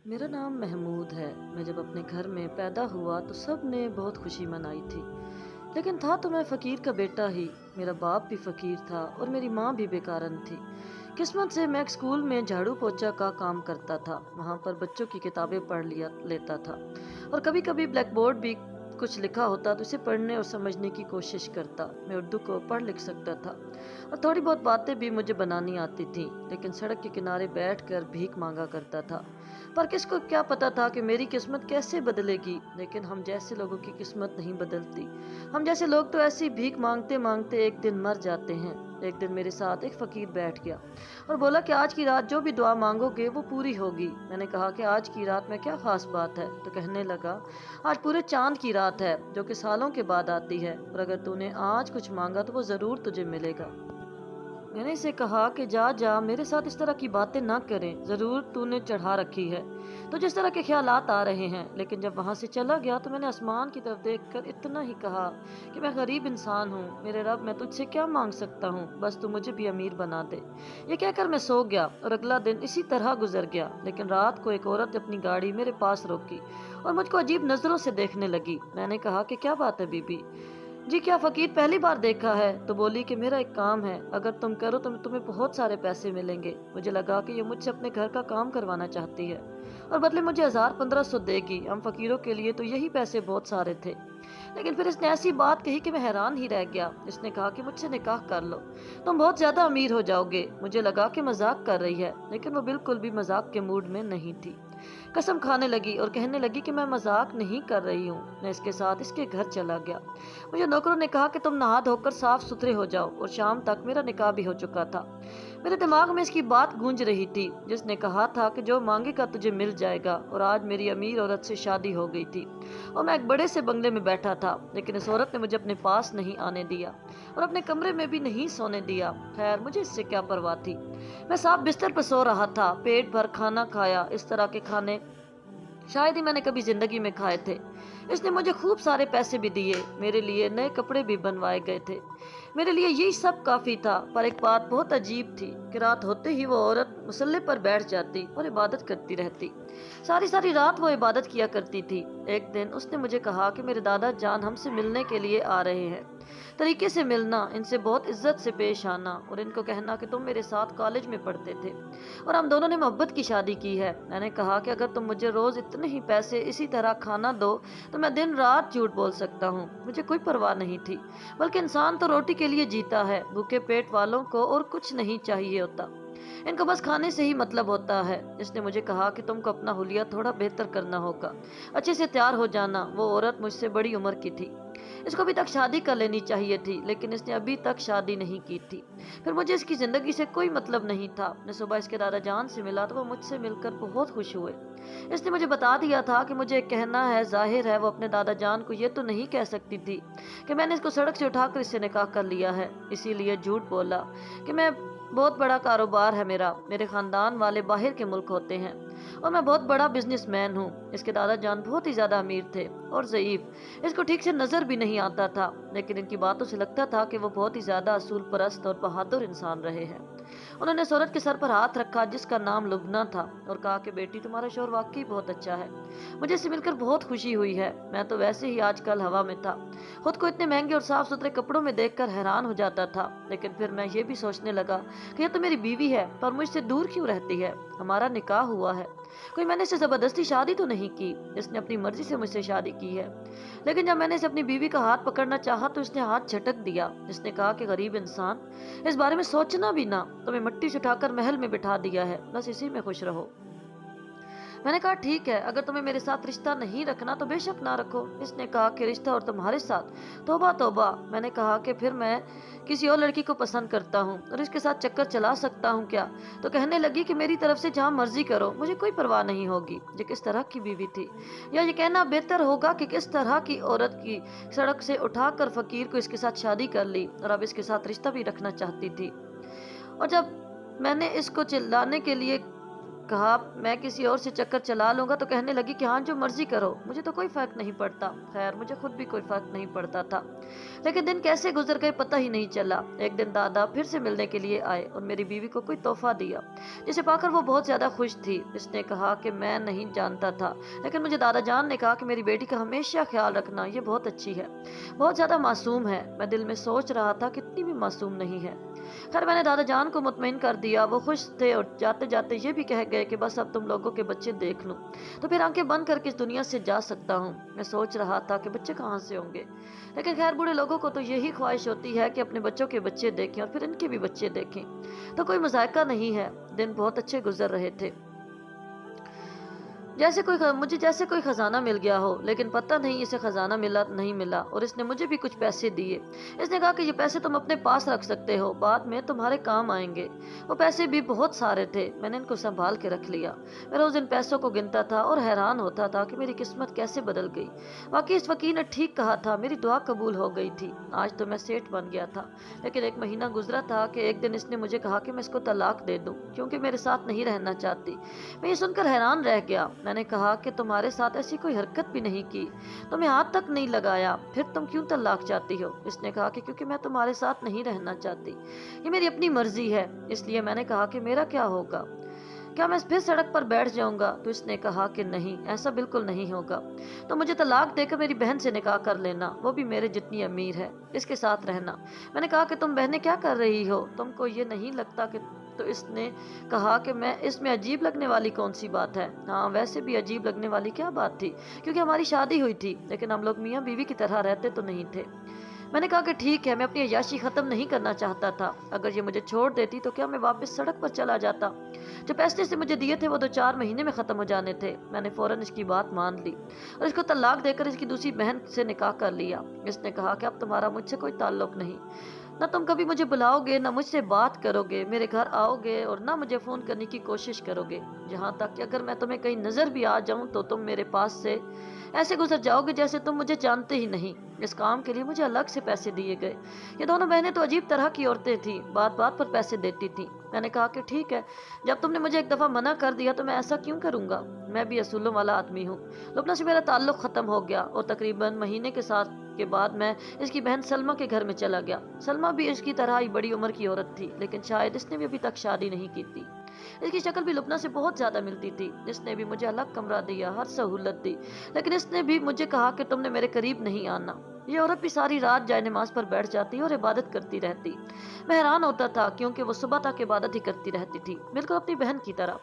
मेरा नाम महमूद है। मैं जब अपने घर में पैदा हुआ तो सब ने बहुत खुशी मनाई थी। लेकिन था तो मैं फ़कीर का बेटा ही। मेरा बाप भी फ़कीर था और मेरी माँ भी बेकारन थी। किस्मत से मैं एक स्कूल में झाड़ू पोछा का काम करता था। वहाँ पर बच्चों की किताबें पढ़ लिया लेता था और कभी कभी ब्लैक बोर्ड भी कुछ लिखा होता तो उसे पढ़ने और समझने की कोशिश करता। मैं उर्दू को पढ़ लिख सकता था और थोड़ी बहुत बातें भी मुझे बनानी आती थी। लेकिन सड़क के किनारे बैठकर भीख मांगा करता था। पर किसको क्या पता था कि मेरी किस्मत कैसे बदलेगी। लेकिन हम जैसे लोगों की किस्मत नहीं बदलती। हम जैसे लोग तो ऐसी भीख मांगते मांगते एक दिन मर जाते हैं। एक दिन मेरे साथ एक फकीर बैठ गया और बोला कि आज की रात जो भी दुआ मांगोगे वो पूरी होगी। मैंने कहा कि आज की रात में क्या खास बात है। तो कहने लगा, आज पूरे चांद की रात है जो कि सालों के बाद आती है, और अगर तूने आज कुछ मांगा तो वो जरूर तुझे मिलेगा। मैंने इसे कहा कि जा जा, मेरे साथ इस तरह की बातें ना करें, जरूर तूने चढ़ा रखी है तो जिस तरह के ख्यालात आ रहे हैं। लेकिन जब वहां से चला गया तो मैंने आसमान की तरफ देखकर इतना ही कहा कि मैं गरीब इंसान हूँ, मेरे रब मैं तुझसे क्या मांग सकता हूँ, बस तू मुझे भी अमीर बना दे। ये कहकर मैं सो गया और अगला दिन इसी तरह गुजर गया। लेकिन रात को एक औरत अपनी गाड़ी मेरे पास रोकी और मुझको अजीब नजरों से देखने लगी। मैंने कहा कि क्या बात है बीबी जी, क्या फकीर पहली बार देखा है? तो बोली कि मेरा एक काम है, अगर तुम करो तो तुम्हें बहुत सारे पैसे मिलेंगे। मुझे लगा कि ये मुझसे अपने घर का काम करवाना चाहती है और बदले मुझे 1000-1500 देगी। हम फकीरों के लिए तो यही पैसे बहुत सारे थे। लेकिन फिर इसने ऐसी बात कही कि मैं हैरान ही रह गया। इसने कहा कि मुझसे निकाह कर लो, तुम बहुत ज्यादा अमीर हो जाओगे। मुझे लगा कि मजाक कर रही है, लेकिन वो बिल्कुल भी मजाक के मूड में नहीं थी। कसम खाने लगी और कहने लगी कि मैं मजाक नहीं कर रही हूँ। मैं इसके साथ इसके घर चला गया। मुझे नौकरों ने कहा कि तुम नहा धोकर साफ सुथरे हो जाओ, और शाम तक मेरा निकाह भी हो चुका था। मेरे दिमाग में इसकी बात गूंज रही थी जिसने कहा था कि जो मांगेगा तुझे मिल जाएगा। और आज मेरी अमीर औरत से शादी हो गई थी और मैं एक बड़े से बंगले में बैठा था। लेकिन इस औरत ने मुझे अपने पास नहीं आने दिया और अपने कमरे में भी नहीं सोने दिया। खैर, मुझे इससे क्या परवाह थी। मैं साफ बिस्तर पर सो रहा था, पेट भर खाना खाया। इस तरह के खाने शायद ही मैंने कभी जिंदगी में खाए थे। इसने मुझे खूब सारे पैसे भी दिए, मेरे लिए नए कपड़े भी बनवाए गए थे। मेरे लिए यही सब काफी था। पर एक बात बहुत अजीब थी कि रात होते ही वो औरत मुसल्ले पर बैठ जाती और इबादत करती रहती। सारी सारी रात वो इबादत किया करती थी। एक दिन उसने मुझे कहा कि मेरे दादा जान हमसे मिलने के लिए आ रहे हैं, तरीके से मिलना, इनसे बहुत इज्जत से पेश आना और इनको कहना कि तुम मेरे साथ कॉलेज में पढ़ते थे और हम दोनों ने मोहब्बत की शादी की है। मैंने कहा कि अगर तुम मुझे रोज इतने ही पैसे इसी तरह खाना दो तो मैं दिन रात झूठ बोल सकता हूँ। मुझे कोई परवाह नहीं थी, बल्कि इंसान तो रोटी के लिए जीता है। भूखे पेट वालों को और कुछ नहीं चाहिए होता, इनको बस खाने से ही मतलब होता है। इसने मुझे कहा कि तुमको अपना हुलिया थोड़ा बेहतर करना होगा, अच्छे से तैयार हो जाना। वो औरत मुझसे बड़ी उम्र की थी, इसको अभी तक शादी कर लेनी चाहिए थी, लेकिन इसने अभी तक शादी नहीं की थी। फिर मुझे इसकी जिंदगी से कोई मतलब नहीं था। मैं सुबह इसके दादा जान से मिला तो वो मुझसे मिलकर बहुत खुश हुए। इसने मुझे बता दिया था कि मुझे कहना है, जाहिर है वो अपने दादा जान को ये तो नहीं कह सकती थी कि मैंने इसको सड़क से उठाकर इससे निकाह कर लिया है। इसीलिए झूठ बोला कि मैं बहुत बड़ा कारोबार है मेरा, मेरे खानदान वाले बाहर के मुल्क होते हैं और मैं बहुत बड़ा बिजनेसमैन हूँ। इसके दादा जान बहुत ही ज्यादा अमीर थे और ज़ईफ, इसको ठीक से नजर भी नहीं आता था, लेकिन इनकी बातों से लगता था कि वो बहुत ही ज्यादा असूल परस्त और बहादुर इंसान रहे हैं। उन्होंने इस औरत के सर पर हाथ रखा जिसका नाम लुबना था और कहा कि बेटी, तुम्हारा शोर वाकई बहुत अच्छा है। मुझे इससे मिलकर बहुत खुशी हुई है। मैं तो वैसे ही आजकल हवा में था, खुद को इतने महंगे और साफ सुथरे कपड़ों में देखकर हैरान हो जाता था। लेकिन फिर मैं ये भी सोचने लगा कि ये तो मेरी बीवी है, पर मुझसे दूर क्यों रहती है। हमारा निकाह हुआ है, कोई मैंने इससे जबरदस्ती शादी तो नहीं की, इसने अपनी मर्जी से मुझसे शादी की है। लेकिन जब मैंने इसे अपनी बीवी का हाथ पकड़ना चाहा तो इसने हाथ झटक दिया। इसने कहा कि गरीब इंसान, इस बारे में सोचना भी ना, तुम्हें मिट्टी से उठाकर महल में बिठा दिया है, बस इसी में खुश रहो। मैंने कहा ठीक है, अगर तुम्हें मेरे साथ रिश्ता नहीं रखना तो बेशक ना रखो। इसने कहा कि रिश्ता और तुम्हारे साथ, तौबा तौबा। मैंने कहा कि फिर मैं किसी और लड़की को पसंद करता हूँ और इसके साथ चक्कर चला सकता हूँ क्या। तो कहने लगी कि मेरी तरफ से जहाँ मर्जी करो, मुझे कोई परवाह नहीं होगी। ये किस तरह की बीवी थी, या ये कहना बेहतर होगा कि किस तरह की औरत की सड़क से उठाकर फकीर को इसके साथ शादी कर ली और अब इसके साथ रिश्ता भी रखना चाहती थी। और जब मैंने इसको चिल्लाने के लिए کہا میں کسی اور سے چکر چلا لوں گا تو کہنے لگی کہ ہاں جو مرضی کرو، مجھے تو کوئی فرق نہیں پڑتا۔ خیر مجھے خود بھی کوئی فرق نہیں پڑتا تھا، لیکن دن کیسے گزر گئے پتہ ہی نہیں چلا۔ ایک دن دادا پھر سے ملنے کے لیے آئے اور میری بیوی کو کوئی تحفہ دیا جسے پا کر وہ بہت زیادہ خوش تھی۔ اس نے کہا کہ میں نہیں جانتا تھا، لیکن مجھے دادا جان نے کہا کہ میری بیٹی کا ہمیشہ خیال رکھنا، یہ بہت اچھی ہے، بہت زیادہ معصوم ہے۔ میں دل میں سوچ رہا تھا کتنی بھی معصوم نہیں ہے۔ خیر میں نے دادا جان کو مطمئن کر دیا، وہ خوش تھے اور جاتے جاتے یہ بھی کہہ گئے کہ بس اب تم لوگوں کے بچے دیکھ لوں تو پھر آنکھیں بند کر کے اس دنیا سے جا سکتا ہوں۔ میں سوچ رہا تھا کہ بچے کہاں سے ہوں گے، لیکن خیر بوڑھے لوگوں کو تو یہی خواہش ہوتی ہے کہ اپنے بچوں کے بچے دیکھیں اور پھر ان کے بھی بچے دیکھیں، تو کوئی مذائقہ نہیں ہے۔ دن بہت اچھے گزر رہے تھے، مجھے جیسے کوئی خزانہ مل گیا ہو، لیکن پتہ نہیں اسے خزانہ ملا نہیں ملا، اور اس نے مجھے بھی کچھ پیسے دیے۔ اس نے کہا کہ یہ پیسے تم اپنے پاس رکھ سکتے ہو، بعد میں تمہارے کام آئیں گے۔ وہ پیسے بھی بہت سارے تھے، میں نے ان کو سنبھال کے رکھ لیا۔ میں روز ان پیسوں کو گنتا تھا اور حیران ہوتا تھا کہ میری قسمت کیسے بدل گئی۔ واقعی اس فقیر نے ٹھیک کہا تھا، میری دعا قبول ہو گئی تھی۔ آج تو میں سیٹھ بن گیا تھا، لیکن ایک مہینہ گزرا تھا کہ ایک دن اس نے مجھے کہا کہ میں اس کو طلاق دے دوں کیونکہ میرے ساتھ نہیں رہنا چاہتی۔ میں یہ سن کر حیران رہ گیا۔ میں نے کہا کہ تمہارے ساتھ ایسی کوئی حرکت بھی نہیں کی، تمہیں ہاتھ تک نہیں لگایا، پھر تم کیوں طلاق چاہتی ہو؟ اس نے کہا کہ کیونکہ میں تمہارے ساتھ نہیں رہنا چاہتی، یہ میری اپنی مرضی ہے۔ اس لیے میں نے کہا کہ میرا کیا ہوگا، کیا میں پھر سڑک پر بیٹھ جاؤں گا؟ تو اس نے کہا کہ نہیں، ایسا بالکل نہیں ہوگا، تو مجھے طلاق دے کر میری بہن سے نکاح کر لینا، وہ بھی میرے جتنی امیر ہے، اس کے ساتھ رہنا۔ میں نے کہا کہ تم بہنیں کیا کر رہی ہو، تم کو یہ نہیں لگتا کہ تو اس نے کہا کہ اس میں عجیب لگنے والی کون سی بات ہے؟ ہاں ویسے بھی عجیب لگنے والی کیا بات تھی، کیونکہ ہماری شادی ہوئی تھی، لیکن ہم لوگ میاں بیوی کی طرح رہتے تو نہیں تھے۔ میں نے کہا کہ ٹھیک ہے، میں اپنی عیاشی ختم نہیں کرنا چاہتا تھا، اگر یہ مجھے چھوڑ دیتی تو کیا میں واپس سڑک پر چلا جاتا؟ جو پیسے سے مجھے دیے تھے وہ 2-4 مہینے میں ختم ہو جانے تھے۔ میں نے فوراً اس کی بات مان لی اور اس کو طلاق دے کر اس کی دوسری بہن سے نکاح کر لیا۔ اس نے کہا کہ اب تمہارا مجھ سے کوئی تعلق نہیں، نہ تم کبھی مجھے بلاؤ گے، نہ مجھ سے بات کرو گے، میرے گھر آؤ گے اور نہ مجھے فون کرنے کی کوشش کرو گے، یہاں تک کہ اگر میں تمہیں کہیں نظر بھی آ جاؤں تو تم میرے پاس سے ایسے گزر جاؤ گے جیسے تم مجھے جانتے ہی نہیں۔ اس کام کے لیے مجھے الگ سے پیسے دیے گئے۔ یہ دونوں بہنیں تو عجیب طرح کی عورتیں تھیں، بات بات پر پیسے دیتی تھیں۔ میں نے کہا کہ ٹھیک ہے، جب تم نے مجھے ایک دفعہ منع کر دیا تو میں ایسا کیوں کروں گا، میں بھی اصولوں والا آدمی ہوں۔ لبنہ سے میرا تعلق ختم ہو گیا اور تقریباً مہینے کے بعد میں اس کی بہن سلمہ کے گھر میں چلا گیا۔ سلمہ بھی اس کی طرح ہی بڑی عمر کی عورت تھی، لیکن شاید اس نے بھی ابھی تک شادی نہیں کی تھی۔ اس کی شکل بھی لبنہ سے بہت زیادہ ملتی تھی۔ اس نے بھی مجھے الگ کمرہ دیا، ہر سہولت دی، لیکن اس نے بھی مجھے کہا کہ تم نے میرے قریب نہیں آنا۔ یہ عورت بھی ساری رات جائے نماز پر بیٹھ جاتی اور عبادت کرتی رہتی۔ میں حیران ہوتا تھا کیونکہ وہ صبح تک عبادت ہی کرتی رہتی تھی، بالکل اپنی بہن کی طرح۔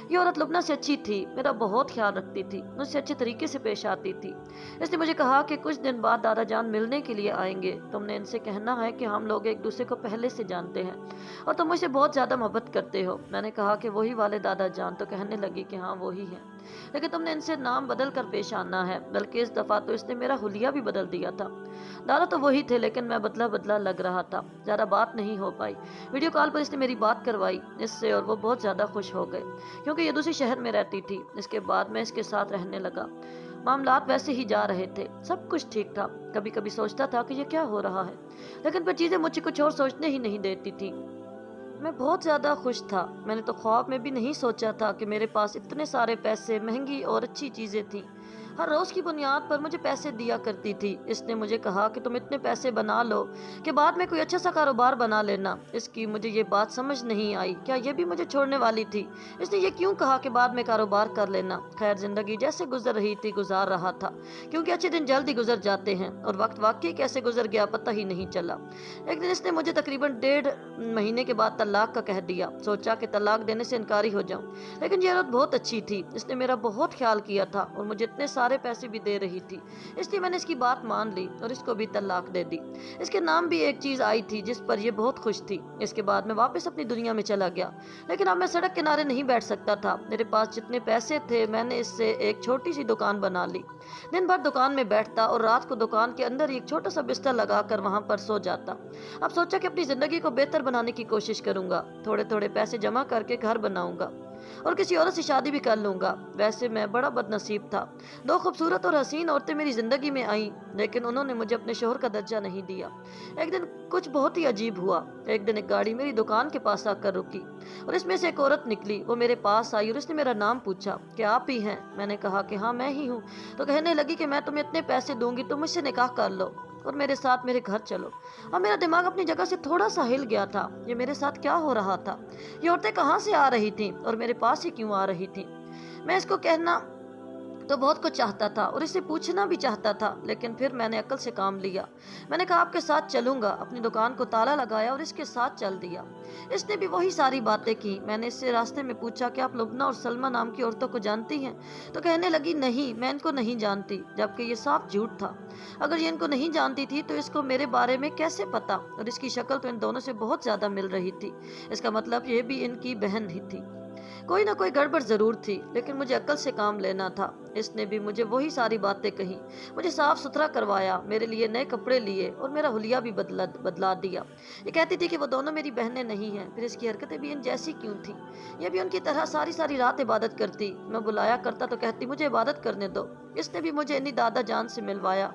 یہ عورت لبنہ سے اچھی تھی، میرا بہت خیال رکھتی تھی، مجھ سے اچھے طریقے سے پیش آتی تھی۔ اس نے مجھے کہا کہ کچھ دن بعد دادا جان ملنے کے لیے آئیں گے، تم نے ان سے کہنا ہے کہ ہم لوگ ایک دوسرے کو پہلے سے جانتے ہیں اور تم مجھ سے بہت زیادہ محبت کرتے ہو۔ میں نے کہا کہ وہی والے دادا جان؟ تو کہنے لگی کہ ہاں وہی ہیں، لیکن تم نے ان سے نام بدل کر پیش آنا ہے، بلکہ اس دفعہ تو اس نے میرا حلیہ بھی بدل دیا تھا۔ دادا تو وہی تھے، لیکن میں بدلا بدلا لگ رہا تھا، زیادہ بات نہیں ہو پائی۔ ویڈیو کال پر اس نے میری بات کروائی اس سے اور وہ بہت زیادہ خوش ہو گئے کیونکہ یہ دوسرے شہر میں رہتی تھی۔ اس کے بعد میں اس کے ساتھ رہنے لگا، معاملات ویسے ہی جا رہے تھے، سب کچھ ٹھیک تھا۔ کبھی کبھی سوچتا تھا کہ یہ کیا ہو رہا ہے، لیکن پھر چیزیں مجھے کچھ اور سوچنے ہی نہیں دیتی تھی۔ میں بہت زیادہ خوش تھا، میں نے تو خواب میں بھی نہیں سوچا تھا کہ میرے پاس اتنے سارے پیسے، مہنگی اور اچھی چیزیں تھیں۔ ہر روز کی بنیاد پر مجھے پیسے دیا کرتی تھی۔ اس نے مجھے کہا کہ تم اتنے پیسے بنا لو کہ بعد میں کوئی اچھا سا کاروبار بنا لینا۔ اس کی مجھے یہ بات سمجھ نہیں آئی، کیا یہ بھی مجھے چھوڑنے والی تھی؟ اس نے یہ کیوں کہا کہ بعد میں کاروبار کر لینا؟ خیر زندگی جیسے گزر رہی تھی گزار رہا تھا، کیونکہ اچھے دن جلدی گزر جاتے ہیں اور وقت واقعی کیسے گزر گیا پتہ ہی نہیں چلا۔ ایک دن اس نے مجھے تقریباً 1.5 مہینے کے بعد طلاق کا کہہ دیا۔ سوچا کہ طلاق دینے سے انکاری ہو جاؤں، لیکن یہ عورت بہت اچھی تھی، اس نے میرا بہت خیال کیا تھا اور مجھے اتنے سارے پیسے بھی دے رہی تھی، اس لیے میں نے اس کی بات مان لی اور اس کو بھی طلاق دے دی۔ اس کے نام بھی ایک چیز آئی تھی جس پر یہ بہت خوش تھی۔ اس کے بعد میں واپس اپنی دنیا میں چلا گیا، لیکن اب میں سڑک کنارے نہیں بیٹھ سکتا تھا۔ میرے پاس جتنے پیسے تھے میں نے اس سے ایک چھوٹی سی دکان بنا لی۔ دن بھر دکان میں بیٹھتا اور رات کو دکان کے اندر ایک چھوٹا سا بستر لگا کر وہاں پر سو جاتا۔ اب سوچا کہ اپنی زندگی کو بہتر بنانے کی کوشش کروں گا، تھوڑے تھوڑے پیسے جمع کر کے گھر بناؤں گا۔ और किसी औरत से शादी भी कर लूँगा। वैसे मैं बड़ा बदनसीब था। 2 खूबसूरत और हसीन औरतें मेरी ज़िंदगी में आईं, लेकिन उन्होंने मुझे अपने शौहर का दर्जा नहीं दिया। एक दिन कुछ बहुत ही अजीब हुआ। एक दिन एक गाड़ी मेरी दुकान के पास आकर रुकी और इसमें से एक औरत निकली। वो मेरे पास आई और उसने मेरा नाम पूछा, क्या आप ही हैं? मैंने कहा कि हाँ मैं ही हूँ। तो कहने लगी कि मैं तुम्हें इतने पैसे दूंगी, तुम मुझसे निकाह कर लो और मेरे साथ मेरे घर चलो। अब मेरा दिमाग अपनी जगह से थोड़ा सा हिल गया था। ये मेरे साथ क्या हो रहा था? ये औरतें कहाँ से आ रही थीं और मेरे पास ही क्यों आ रही थीं? मैं इसको कहना तो बहुत कुछ चाहता था और इससे पूछना भी चाहता था, लेकिन फिर मैंने अक्ल से काम लिया। मैंने कहा आपके साथ चलूंगा। अपनी दुकान को ताला लगाया और इसके साथ चल दिया। इसने भी वही सारी बातें की। मैंने इससे रास्ते में पूछा कि आप लुबना और सलमा नाम की औरतों को जानती हैं? तो कहने लगी नहीं, मैं इनको नहीं जानती, जबकि ये साफ झूठ था। अगर ये इनको नहीं जानती थी तो इसको मेरे बारे में कैसे पता? और इसकी शक्ल तो इन दोनों से बहुत ज्यादा मिल रही थी। इसका मतलब ये भी इनकी बहन ही थी। कोई ना कोई गड़बड़ जरूर थी, लेकिन मुझे अक्ल से काम लेना था। इसने भी मुझे वही सारी बातें कही, मुझे साफ सुथरा करवाया, मेरे लिए नए कपड़े लिए और मेरा हुलिया भी बदला दिया। ये कहती थी कि वो दोनों मेरी बहनें नहीं हैं, फिर इसकी हरकतें भी इन जैसी क्यों थी? ये भी उनकी तरह सारी सारी रात इबादत करती। मैं बुलाया करता तो कहती मुझे इबादत करने दो। इसने भी मुझे इन्हीं दादा जान से मिलवाया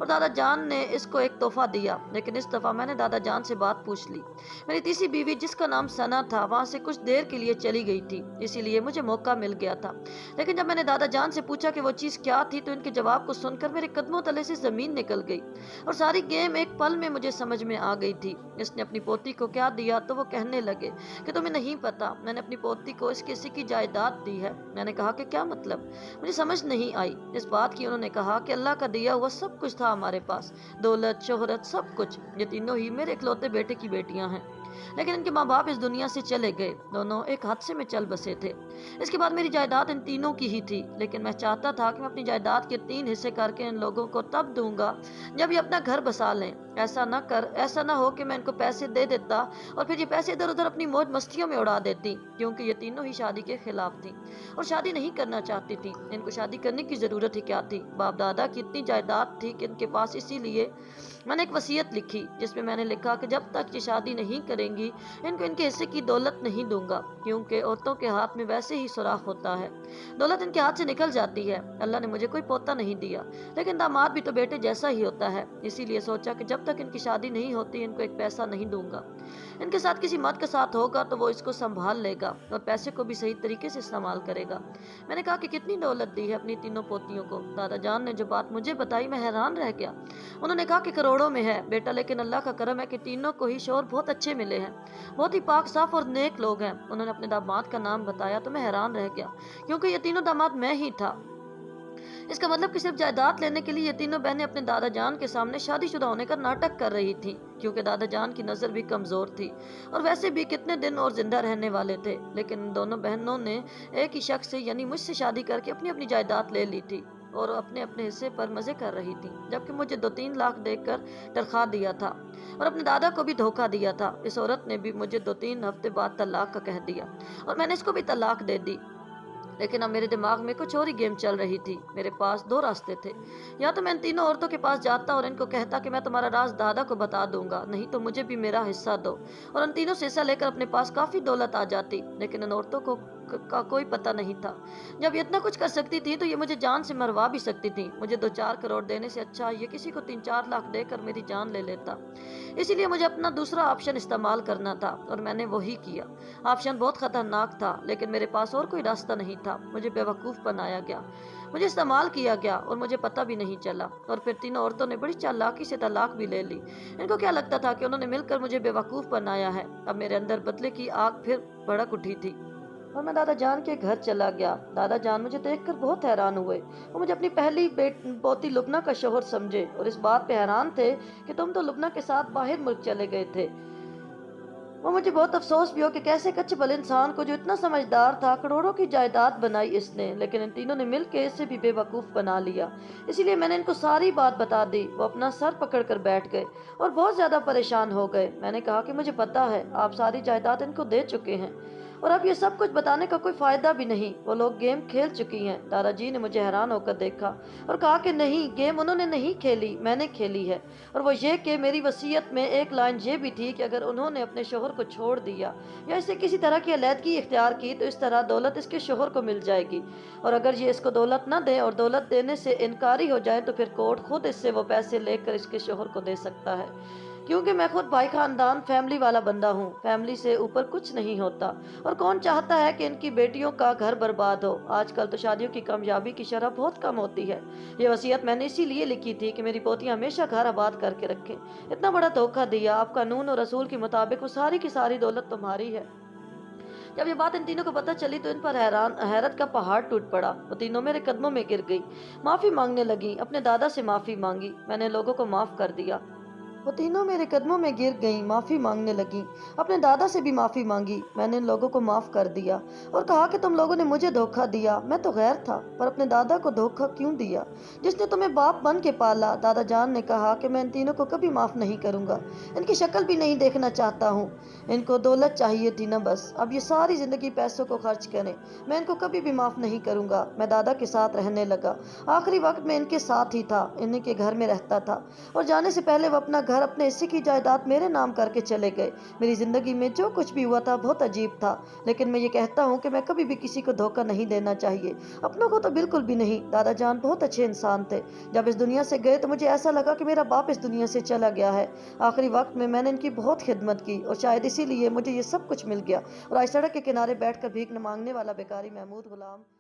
और दादा जान ने इसको एक तोहफा दिया, लेकिन इस दफा मैंने दादा जान से बात पूछ ली। मेरी तीसरी बीवी, जिसका नाम सना था, वहां से कुछ देर के लिए चली गई थी, इसीलिए मुझे मौका मिल गया था। लेकिन जब मैंने दादा जान से पूछा कि वो चीज क्या थी, तो इनके जवाब को सुनकर मेरे कदमों तले से जमीन निकल गई और सारी गेम एक पल में मुझे समझ में आ गई थी। इसने अपनी पोती को क्या दिया, तो वो कहने लगे कि तुम्हें नहीं पता, मैंने अपनी पोती को इस किसी की जायदाद दी है। मैंने कहा कि क्या मतलब? मुझे समझ नहीं आई इस बात की। उन्होंने कहा कि अल्लाह का दिया हुआ सब कुछ था हमारे पास, दौलत, शोहरत, सब कुछ। ये तीनों ही मेरे इकलौते बेटे की बेटियां हैं, लेकिन इनके माँ बाप इस दुनिया से चले गए। दोनों एक हादसे में चल बसे थे। इसके बाद मेरी जायदाद इन तीनों की ही थी, लेकिन मैं चाहता था कि मैं अपनी जायदाद के 3 हिस्से करके इन लोगों को तब दूंगा जब ये अपना घर बसा लें। ऐसा ना हो कि मैं इनको पैसे दे देता और फिर ये पैसे इधर उधर अपनी मौज मस्तियों में उड़ा देती, क्योंकि ये तीनों ही शादी के खिलाफ थी और शादी नहीं करना चाहती थी। इनको शादी करने की जरूरत ही क्या थी? बाप दादा की इतनी जायदाद थी कि इनके पास, इसीलिए मैंने एक वसीयत लिखी जिसमें मैंने लिखा कि जब तक ये शादी नहीं करेंगी इनको इनके हिस्से की दौलत नहीं दूंगा, क्योंकि औरतों के हाथ में वैसे ही सुराख होता है, दौलत इनके हाथ से निकल जाती है। अल्लाह ने मुझे कोई पोता नहीं दिया, लेकिन दामाद भी तो बेटे जैसा ही होता है, इसीलिए सोचा कि जब तक इनकी शादी नहीं होती इनको एक पैसा नहीं दूंगा। इनके साथ किसी मर्द के साथ होगा तो वो इसको संभाल लेगा और पैसे को भी सही तरीके से इस्तेमाल करेगा। मैंने कहा कि कितनी दौलत दी है अपनी तीनों पोतियों को? दादा जान ने जो बात मुझे बताई, मैं हैरान रह गया। उन्होंने कहा कि करोड़ों में है बेटा, लेकिन अल्लाह का करम है कि तीनों को ही शौहर बहुत अच्छे मिले हैं, बहुत ही पाक साफ और नेक लोग हैं। उन्होंने अपने दामाद का नाम बताया तो मैं हैरान रह गया, क्योंकि ये तीनों दामाद मैं ही था। इसका मतलब कि सिर्फ जायदाद लेने के लिए ये तीनों बहनें अपने दादा जान के सामने शादीशुदा होने का नाटक कर रही थी, क्योंकि दादा जान की नज़र भी कमज़ोर थी और वैसे भी कितने दिन और जिंदा रहने वाले थे। लेकिन इन दोनों बहनों ने एक ही शख्स से यानी मुझसे शादी करके अपनी अपनी जायदाद ले ली थी और अपने अपने हिस्से पर मजे कर रही थी, जबकि मुझे 2-3 लाख देकर तनख्वाह दिया था और अपने दादा को भी धोखा दिया था। इस औरत ने भी मुझे 2-3 हफ्ते बाद तलाक का कह दिया और मैंने इसको भी तलाक दे दी। लेकिन अब मेरे दिमाग में कुछ और ही गेम चल रही थी। मेरे पास 2 रास्ते थे, या तो मैं इन तीनों औरतों के पास जाता और इनको कहता कि मैं तुम्हारा राज दादा को बता दूंगा, नहीं तो मुझे भी मेरा हिस्सा दो, और उन तीनों से हिस्सा लेकर अपने पास काफी दौलत आ जाती। लेकिन इन औरतों को का कोई पता नहीं था। जब ये इतना कुछ कर सकती थी तो ये मुझे जान से मरवा भी सकती थी। मुझे 2-4 करोड़ देने से अच्छा ये किसी को 3-4 लाख देकर मेरी जान ले लेता। इसीलिए मुझे अपना दूसरा ऑप्शन इस्तेमाल करना था और मैंने वही किया। ऑप्शन बहुत खतरनाक था, लेकिन मेरे पास और कोई रास्ता नहीं था। मुझे बेवकूफ़ बनाया गया, मुझे इस्तेमाल किया गया और मुझे पता भी नहीं चला। और फिर तीनों औरतों ने बड़ी चालाकी से तलाक भी ले ली। इनको क्या लगता था कि उन्होंने मिलकर मुझे बेवकूफ़ बनाया है। अब मेरे अंदर बदले की आग फिर भड़क उठी थी और मैं दादा जान के घर चला गया। दादा जान मुझे देखकर बहुत हैरान हुए। वो मुझे अपनी पहली पोती लुबना का शौहर समझे और इस बात पे हैरान थे कि तुम तो लुबना के साथ बाहर मुल्क चले गए थे। वो मुझे बहुत अफसोस भी हो कि कैसे कच्चे भले इंसान को, जो इतना समझदार था, करोड़ों की जायदाद बनाई इसने, लेकिन इन तीनों ने मिलकर इसे भी बेवकूफ़ बना लिया। इसीलिए मैंने इनको सारी बात बता दी। वो अपना सर पकड़ कर बैठ गए और बहुत ज़्यादा परेशान हो गए। मैंने कहा कि मुझे पता है आप सारी जायदाद इनको दे चुके हैं, और अब ये सब कुछ बताने का कोई फायदा भी नहीं, वो लोग गेम खेल चुकी हैं। दादाजी ने मुझे हैरान होकर देखा और कहा कि नहीं, गेम उन्होंने नहीं खेली, मैंने खेली है। और वो ये कि मेरी वसीयत में एक लाइन ये भी थी कि अगर उन्होंने अपने शोहर को छोड़ दिया या इसे किसी तरह की अलैदगी इख्तियार की तो इस तरह दौलत इसके शोहर को मिल जाएगी, और अगर ये इसको दौलत न दे और दौलत देने से इनकारी हो जाए तो फिर कोर्ट खुद इससे वो पैसे लेकर इसके शोहर को दे सकता है। क्योंकि मैं खुद भाई खानदान फैमिली वाला बंदा हूँ, फैमिली से ऊपर कुछ नहीं होता। और कौन चाहता है कि इनकी बेटियों का घर बर्बाद हो। आजकल तो शादियों की कामयाबी की शरह बहुत कम होती है। ये वसीयत मैंने इसीलिए लिखी थी कि मेरी पोतियां हमेशा घर आबाद करके रखें। इतना बड़ा धोखा दिया, आप कानून और रसूल के मुताबिक वो सारी की सारी दौलत तुम्हारी है। जब ये बात इन तीनों को पता चली तो इन पर हैरत का पहाड़ टूट पड़ा। वो तीनों मेरे कदमों में गिर गई, माफी मांगने लगी, अपने दादा से माफी मांगी। मैंने लोगों को माफ कर दिया। वो तीनों मेरे कदमों में गिर गईं, माफ़ी मांगने लगीं। अपने दादा से भी माफ़ी मांगी। मैंने इन लोगों को माफ़ कर दिया और कहा कि तुम लोगों ने मुझे धोखा दिया, मैं तो गैर था, पर अपने दादा को धोखा क्यों दिया जिसने तुम्हें बाप बन के पाला। दादा जान ने कहा कि मैं इन तीनों को कभी माफ़ नहीं करूँगा, इनकी शक्ल भी नहीं देखना चाहता हूँ। इनको दौलत चाहिए थी ना बस, अब ये सारी ज़िंदगी पैसों को खर्च करें। मैं इनको कभी भी माफ़ नहीं करूँगा। मैं दादा के साथ रहने लगा, आखिरी वक्त में इनके साथ ही था, इनके घर में रहता था और जाने से पहले वो अपना घर, अपने हिस्से की जायदाद मेरे नाम करके चले गए। मेरी जिंदगी में जो कुछ भी हुआ था बहुत अजीब था, लेकिन मैं ये कहता हूँ कि मैं कभी भी किसी को धोखा नहीं देना चाहिए, अपनों को तो बिल्कुल भी नहीं। दादा जान बहुत अच्छे इंसान थे। जब इस दुनिया से गए तो मुझे ऐसा लगा कि मेरा बाप इस दुनिया से चला गया है। आखिरी वक्त में मैंने इनकी बहुत खिदमत की और शायद इसीलिए मुझे ये सब कुछ मिल गया। और आज सड़क के किनारे बैठकर भीख मांगने वाला बेकारी महमूद गुलाम